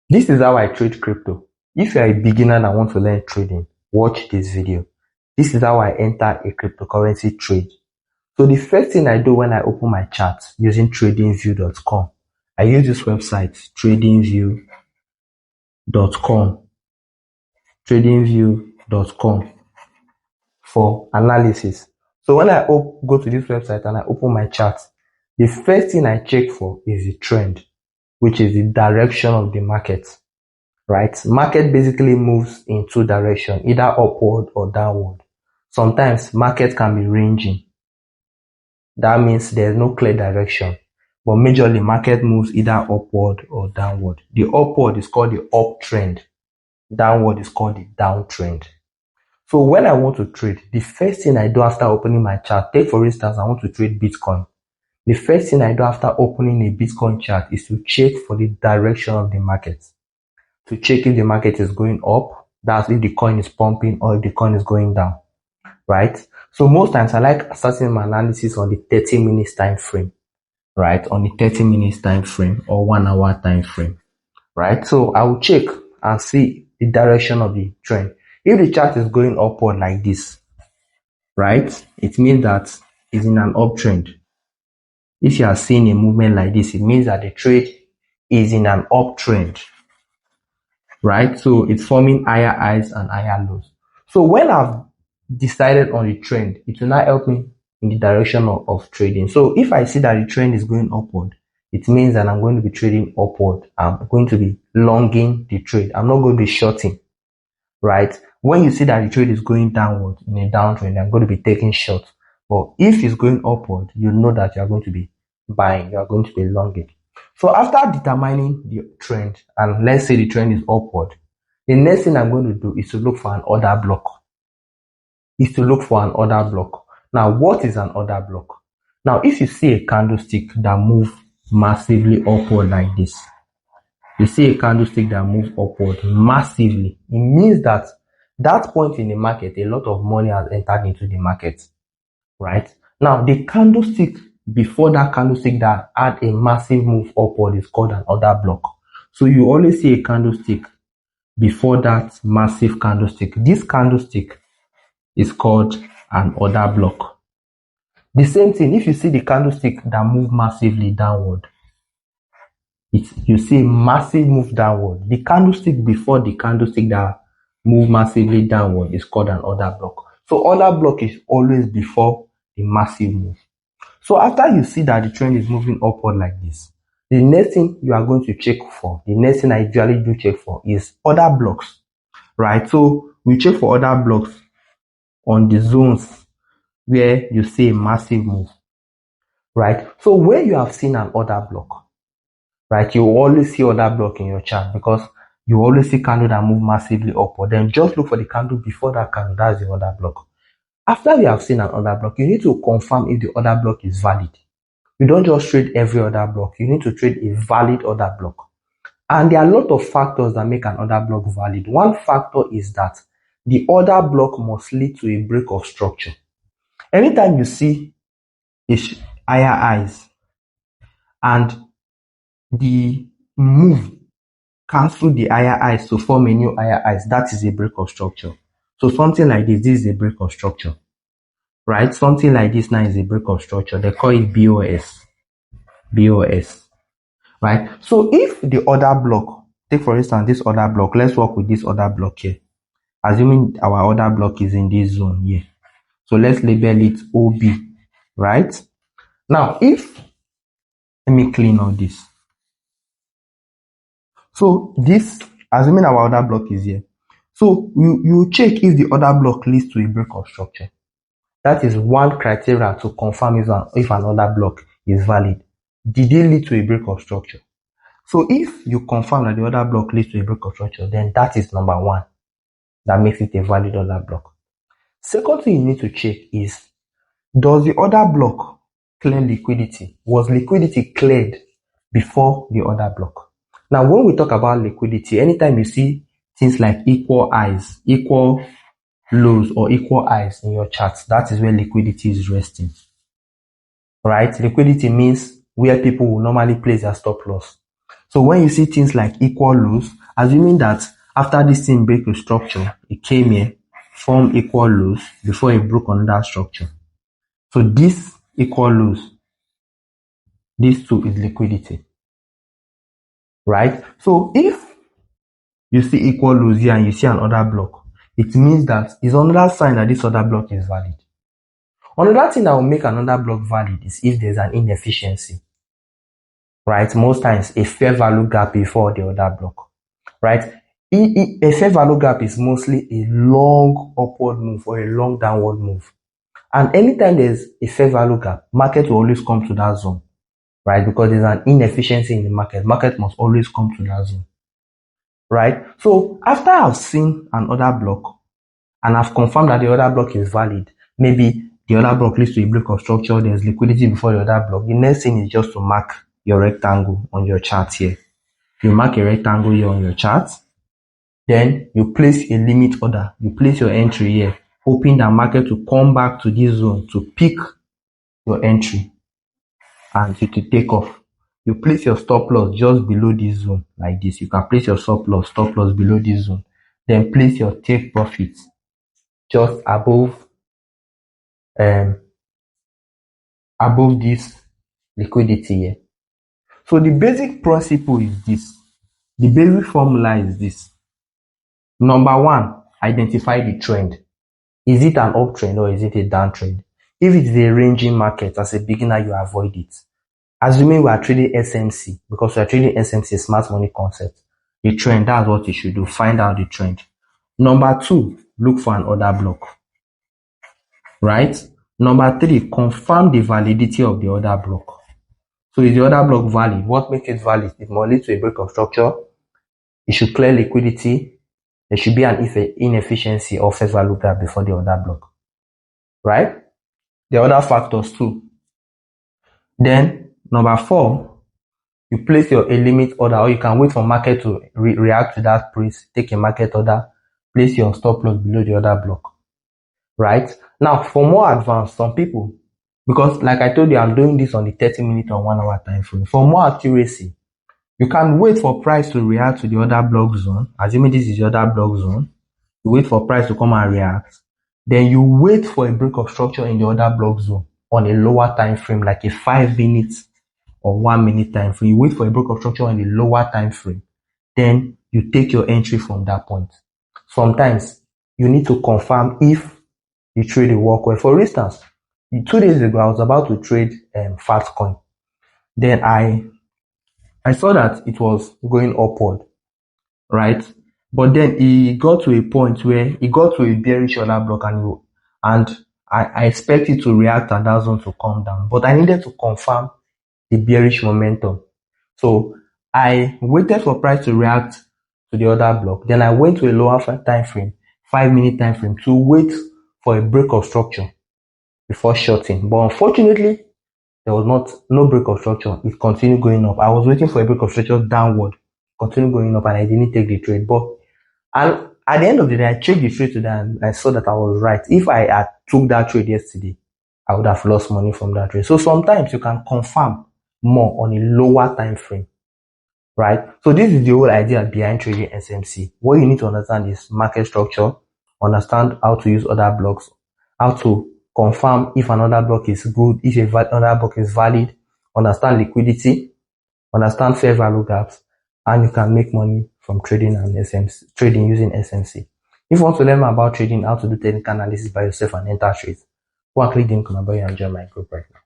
This is how I trade crypto. If you are a beginner that wants to learn trading, watch this video. This is how I enter a cryptocurrency trade. So the first thing I do when I open my chart using tradingview.com, I use this website, tradingview.com for analysis. So when I go to this website and I open my chart, the first thing I check for is the trend, which is the direction of the market, right? Market basically moves in two directions, either upward or downward. Sometimes market can be ranging. That means there's no clear direction. But majorly, market moves either upward or downward. The upward is called the uptrend. Downward is called the downtrend. So when I want to trade, the first thing I do after opening my chart, take for instance, I want to trade Bitcoin. The first thing I do after opening a Bitcoin chart is to check for the direction of the market. To check if the market is going up, that's if the coin is pumping, or if the coin is going down, right? So most times I like starting my analysis on the 30 minutes time frame, right? On the 30 minutes time frame or 1 hour time frame, right? So I will check and see the direction of the trend. If the chart is going upward like this, right, it means that it's in an uptrend. If you are seeing a movement like this, it means that the trade is in an uptrend, right? So it's forming higher highs and higher lows. So when I've decided on the trend, it will now help me in the direction of trading. So if I see that the trend is going upward, it means that I'm going to be trading upward. I'm going to be longing the trade. I'm not going to be shorting, right? When you see that the trade is going downward in a downtrend, I'm going to be taking short. But if it's going upward, you know that you are going to be buying, you are going to be longing. So after determining the trend, and let's say the trend is upward, the next thing I'm going to do is to look for an order block. Now, what is an order block? Now, if you see a candlestick that moves massively upward like this, you see a candlestick that moves upward massively, it means that that point in the market, a lot of money has entered into the market, right? Now, the candlestick before that candlestick that had a massive move upward is called an order block. So you always see a candlestick before that massive candlestick. This candlestick is called an order block. The same thing, if you see the candlestick that move massively downward, you see a massive move downward. The candlestick before the candlestick that move massively downward is called an order block. So order block is always before the massive move. So after you see that the trend is moving upward like this, the next thing you are going to check for, the next thing I usually do check for is order blocks, right? So we check for order blocks on the zones where you see a massive move, right? So when you have seen an order block, right, you always see order block in your chart because you always see candle that move massively upward. Then just look for the candle before that candle, that's the order block. After you have seen an order block, you need to confirm if the order block is valid. You don't just trade every order block. You need to trade a valid order block. And there are a lot of factors that make an order block valid. One factor is that the order block must lead to a break of structure. Anytime you see higher highs and the move cancel the higher highs to form a new higher highs, that is a break of structure. So something like this is a break of structure, right? Something like this now is a break of structure. They call it BOS, right? So if the order block, take for instance this order block, let's work with this order block here. Assuming our order block is in this zone here. So let's label it OB, right? Now, let me clean all this. So this, assuming our order block is here. So you check if the order block leads to a break of structure. That is one criteria to confirm if an order block is valid. Did it lead to a break of structure? So if you confirm that the order block leads to a break of structure, then that is number one. That makes it a valid order block. Second thing you need to check is, does the order block clear liquidity? Was liquidity cleared before the order block? Now, when we talk about liquidity, anytime you see things like equal highs, equal lows, or equal highs in your charts, that is where liquidity is resting, right? Liquidity means where people will normally place their stop loss. So when you see things like equal lows, assuming that after this thing break a structure, it came here, form equal lows before it broke another structure. So this equal lows, this too is liquidity, right? So if you see equal lows here and you see another block, it means that it's another sign that this other block is valid. Another thing that will make another block valid is if there's an inefficiency, right? Most times a fair value gap before the other block, right? A fair value gap is mostly a long upward move or a long downward move. And anytime there's a fair value gap, market will always come to that zone, right? Because there's an inefficiency in the market. Market must always come to that zone, right? So after I've seen another block and I've confirmed that the other block is valid, maybe the other block leads to a break of structure, there's liquidity before the other block, the next thing is just to mark your rectangle on your chart here. You mark a rectangle here on your chart, then you place a limit order. You place your entry here, hoping that market to come back to this zone to pick your entry and to take off. You place your stop loss just below this zone like this. You can place your stop loss below this zone. Then place your take profit just above this liquidity here. So the basic principle is this. The basic formula is this. Number one, identify the trend. Is it an uptrend or is it a downtrend? If it's a ranging market, as a beginner, you avoid it. Assuming we are trading SMC, because we are trading SMC, smart money concept, the trend, that's what you should do. Find out the trend. Number two, look for an order block. Right? Number three, confirm the validity of the order block. So is the order block valid? What makes it valid? It must lead to a break of structure. It should clear liquidity. There should be an inefficiency or fair value gap before the order block. Right? The other factors too. Then, number four, you place your a limit order, or you can wait for market to react to that price, take a market order, place your stop loss below the order block. Right? Now, for more advanced, some people, because like I told you, I'm doing this on the 30-minute or 1 hour time frame. For more accuracy, you can wait for price to react to the other block zone. Assuming this is the other block zone, you wait for price to come and react. Then you wait for a break of structure in the other block zone on a lower time frame, like a 5 minutes or 1 minute time frame. You wait for a break of structure on a lower time frame. Then you take your entry from that point. Sometimes you need to confirm if the trade will work well. For instance, 2 days ago, I was about to trade Fatcoin. Then I saw that it was going upward, right? But then it got to a point where it got to a bearish order block, and I expect it to react and that zone to come down. But I needed to confirm the bearish momentum. So I waited for price to react to the other block. Then I went to a lower time frame, 5 minute time frame, to wait for a break of structure before shorting. But unfortunately, there was no break of structure. It continued going up. I was waiting for a break of structure downward, continued going up, and I didn't take the trade. And at the end of the day, I checked the trade today and I saw that I was right. If I had took that trade yesterday, I would have lost money from that trade. So sometimes you can confirm more on a lower time frame, right? So this is the whole idea behind trading SMC. What you need to understand is market structure, understand how to use other blocks, how to confirm if another block is good, if another block is valid, understand liquidity, understand fair value gaps, and you can make money from trading using SMC. If you want to learn more about trading, how to do technical analysis by yourself and enter trades, go and click the link on my bio and join my group right now.